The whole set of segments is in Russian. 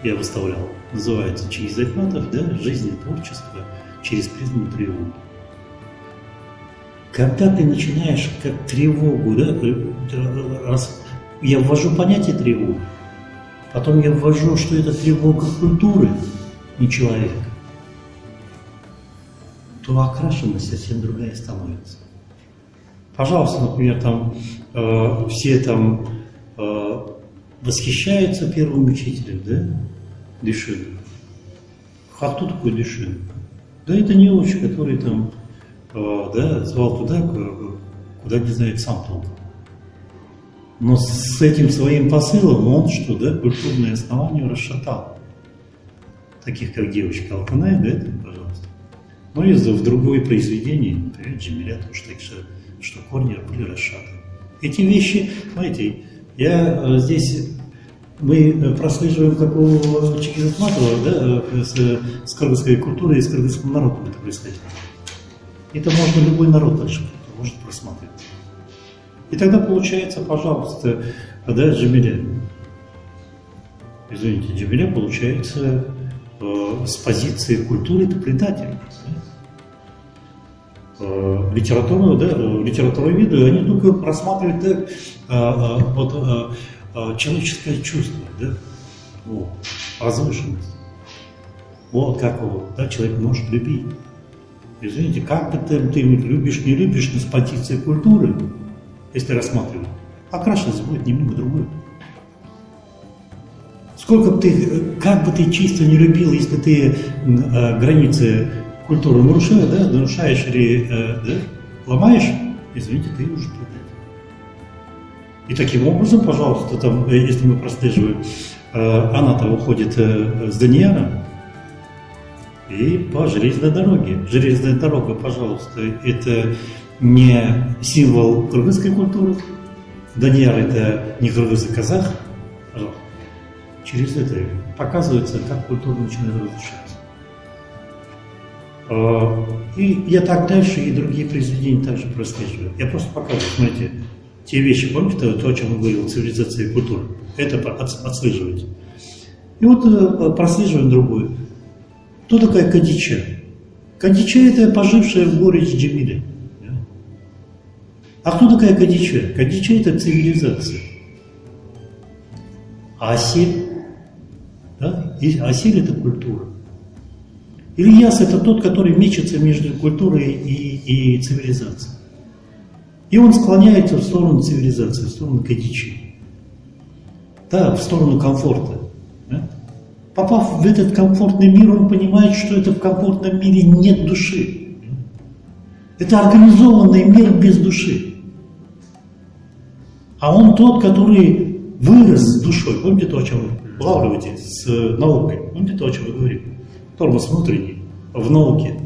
я выставлял, называется «Через Айтматов, да, жизнь и творчество через призму тревоги». Когда ты начинаешь как тревогу, да, я ввожу понятие тревоги, потом я ввожу, что это тревога культуры, не человека, то окрашенность совсем другая становится. Пожалуйста, например, там все там восхищаются первым учителем, да, Дышин. А кто такой Дышин? Да это неуч, который там, да, звал туда, куда не знает сам толком. Но с этим своим посылом он что, да, культурное основание расшатал. Таких как девочка Алтанай, да, это, пожалуйста. Но и в другое произведение, например, Джамиля, что корни были расшатаны. Эти вещи, знаете, я здесь, мы прослеживаем какого Чингиза Айтматова, да, с кыргызской культурой и с кыргызским народом это происходит. Это можно любой народ дальше может просмотреть. И тогда получается, пожалуйста, да, Джамиля. Извините, Джамиля получается с позиции культуры это предатель. Литературного, да, литературоведы, они только просматривают, да, вот, человеческое чувство, да, вот, возвышенность. Вот как его, да, человек может любить. Извините, как бы ты любишь, не любишь, но с позиции культуры, если рассматривать, окрашенность будет немного другой. Сколько бы ты, как бы ты чисто не любил, если ты границы культуру нарушаешь, да, нарушаешь или да, ломаешь, извините, ты уже предатель. И таким образом, пожалуйста, там, если мы прослеживаем, она-то уходит с Данияра и по железной дороге. Железная дорога, пожалуйста, это не символ кыргызской культуры. Данияр это не кыргыз, а казах. Пожалуйста. Через это показывается, как культура начинает разрушаться. И я так дальше, и другие произведения также прослеживаю. Я просто показываю, смотрите, те вещи, помните, то, о чем я говорил, цивилизация и культура, это отслеживайте. И вот прослеживаем другое. Кто такая Кадича? Кадича это пожившая в горе Джамиля. А кто такая Кадича? Кадича это цивилизация. А Асель? Да? Асель это культура. Ильяс это тот, который мечется между культурой и цивилизацией. И он склоняется в сторону цивилизации, в сторону Кадичи. Да, в сторону комфорта. Да? Попав в этот комфортный мир, он понимает, что это в комфортном мире нет души. Это организованный мир без души. А он тот, который вырос с душой. Помните то, о чем вы улавливаете с наукой? Помните то, о чем вы говорите? Тормоз внутренний в науке.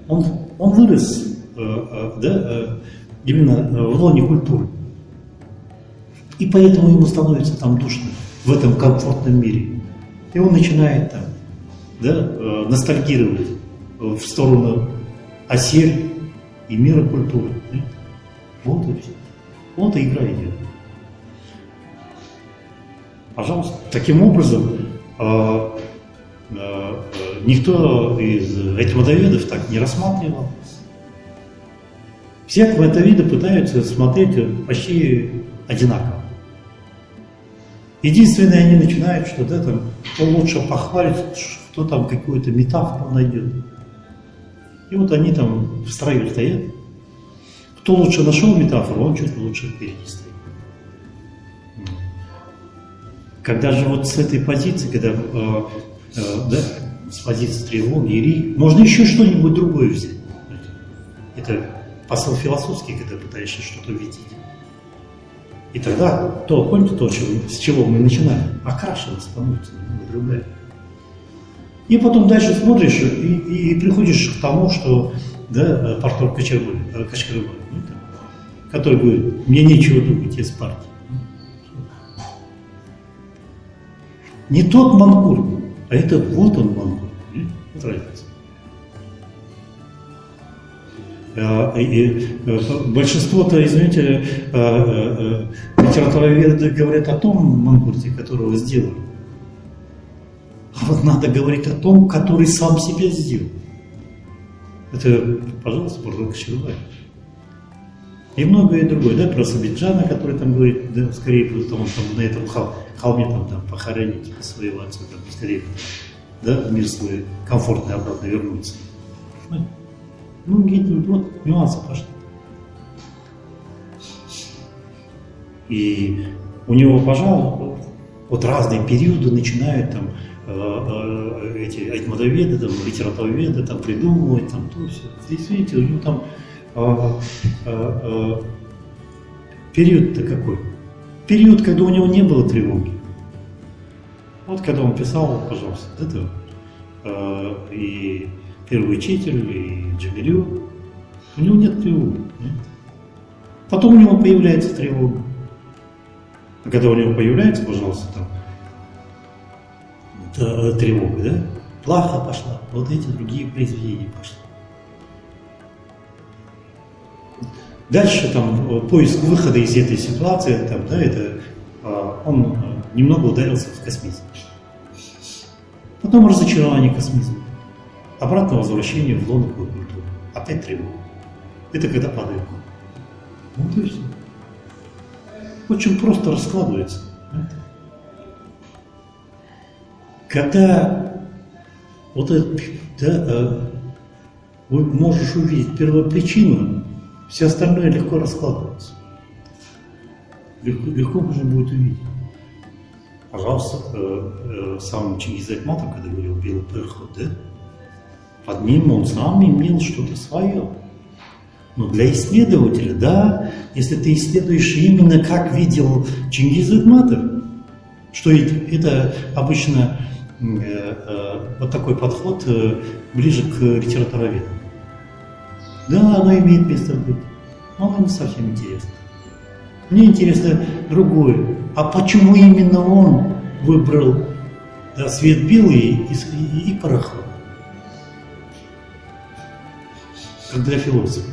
Он вырос да, именно в лоне культуры. И поэтому ему становится там душно, в этом комфортном мире. И он начинает там, да, ностальгировать в сторону Асель и мира культуры. Вот и все. Вот и игра идет. Пожалуйста. Таким образом, никто из айтматоведов так не рассматривал. Все айтматоведы пытаются смотреть почти одинаково. Единственное, они начинают, что да, там, кто лучше похвалит, кто там какую-то метафору найдет. И вот они там в строю стоят. Кто лучше нашел метафору, он чуть лучше впереди стоит. Когда же вот с этой позиции, когда да, с позиции тревоги или можно еще что-нибудь другое взять. Это посыл философский, когда пытаешься что-то видеть. И тогда, помните то, с чего мы начинаем? Окрашенность становится немного другая. И потом дальше смотришь и приходишь к тому, что да, Партор Качкарбай, который говорит, мне нечего думать, я с партией. Не тот Мангур, а это вот он Мангур. Вот разница. Большинство-то, извините, литературоведы говорят о том Мангурте, которого сделали. А вот надо говорить о том, который сам себя сделал. Это, пожалуйста, Бурлак Шилбай. И многое другое, да, про Сабиджана, который там говорит, да, скорее будет он там на этом холме там похоронить своего отца, там, скорее, да, в мир свой комфортный обратно вернуться. Ну, вот нюансы пошли. И у него, пожалуй, вот разные периоды начинают там эти айтмадоведы, там, литературоведы там придумывать, там то все. Здесь, видите, у него там период-то какой? Период, когда у него не было тревоги. Вот когда он писал, пожалуйста, это и первый учитель, и Джамилю, у него нет тревоги. Нет? Потом у него появляется тревога. А когда у него появляется, пожалуйста, там тревога, да? Плаха пошла, вот эти другие произведения пошли. Дальше там поиск выхода из этой ситуации, там, да, это он немного ударился в космизм. Потом разочарование космизма. Обратно возвращение в лоно культуры. Опять тревога. Это когда падает. Вот и все. Очень просто раскладывается. Когда вот это, да, вы можешь увидеть первопричину, все остальное легко раскладывается. Легко можно будет увидеть. Пожалуйста, сам Чингиз Айтматов, когда говорил «белый переход», да, под ним он сам имел что-то свое. Но для исследователя, да, если ты исследуешь именно как видел Чингиз Айтматов, что это обычно вот такой подход ближе к литературоведу. Да, оно имеет место быть, но оно не совсем интересно. Мне интересно другое. А почему именно он выбрал, да, свет белый и пароход? Как для философа.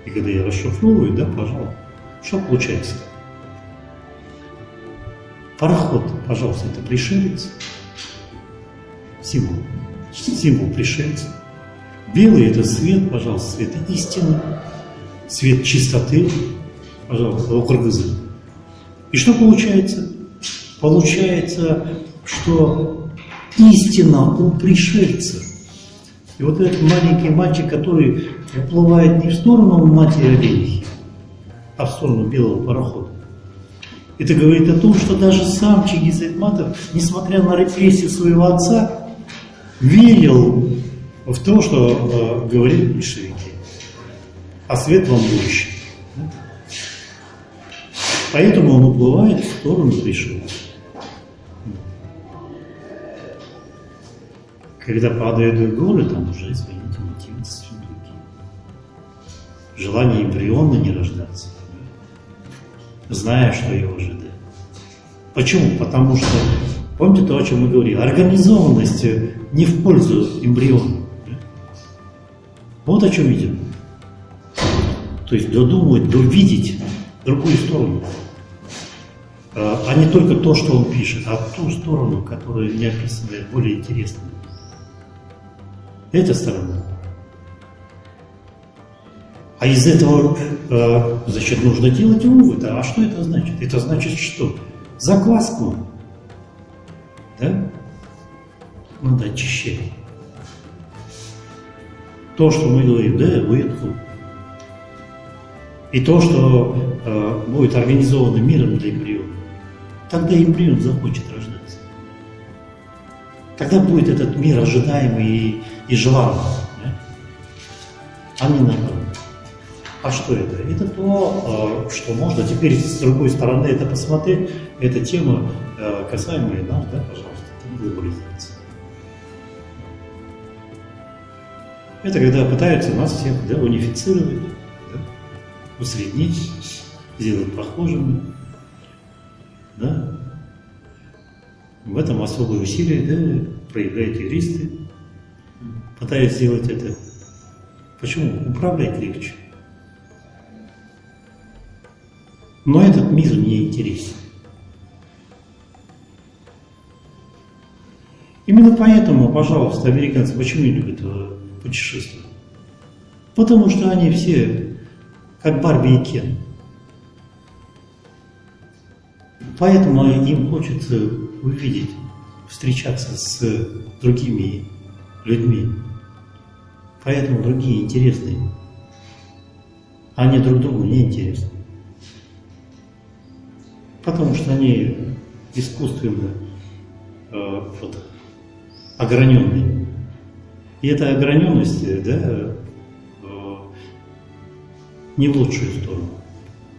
И когда я расшифровываю, да, пожалуйста, что получается? Пароход, пожалуйста, это пришелец. Символ пришельца. Белый – это свет, пожалуйста, свет истины, свет чистоты, пожалуйста, у кыргыза. И что получается? Получается, что истина у пришельца. И вот этот маленький мальчик, который уплывает не в сторону матери оленей, а в сторону белого парохода. Это говорит о том, что даже сам Чингиз Айтматов, несмотря на репрессии своего отца, верил в то, что говорили большевики о светлом будущем. Поэтому он уплывает в сторону пришельцев. Когда падают горы, там уже, извините, мотивы совсем другие. Желание эмбриона не рождаться, зная, что его ожидает. Почему? Потому что, помните то, о чем мы говорили, организованность не в пользу эмбриона. Вот о чем идет. То есть додумывать, довидеть другую сторону. А не только то, что он пишет, а ту сторону, которая не описана, более интересная. Эта сторона. А из этого, значит, нужно делать вывод. А что это значит? Это значит что? Закваску, да, надо очищать. То, что мы говорим, да, выдоху. И то, что будет организовано миром для эмбриона, тогда эмбрион захочет рождаться. Тогда будет этот мир ожидаемый и желанный, да? А не наоборот. А что это? Это то, что можно теперь с другой стороны это посмотреть. Это тема, касаемая нас, да, пожалуйста, это глобализация. Это когда пытаются нас всех, да, унифицировать, да, усреднить, сделать похожими. Да? В этом особые усилия, да, проявляют юристы, пытаясь сделать это. Почему? Управлять легче. Но этот мир не интересен. Именно поэтому, пожалуйста, американцы почему не любят путешествовать? Потому что они все как Барби и Кен. Поэтому им хочется увидеть, встречаться с другими людьми. Поэтому другие интересные. Они друг другу не интересны. Потому что они искусственно ограненные. И эта ограненность, да, не в лучшую сторону.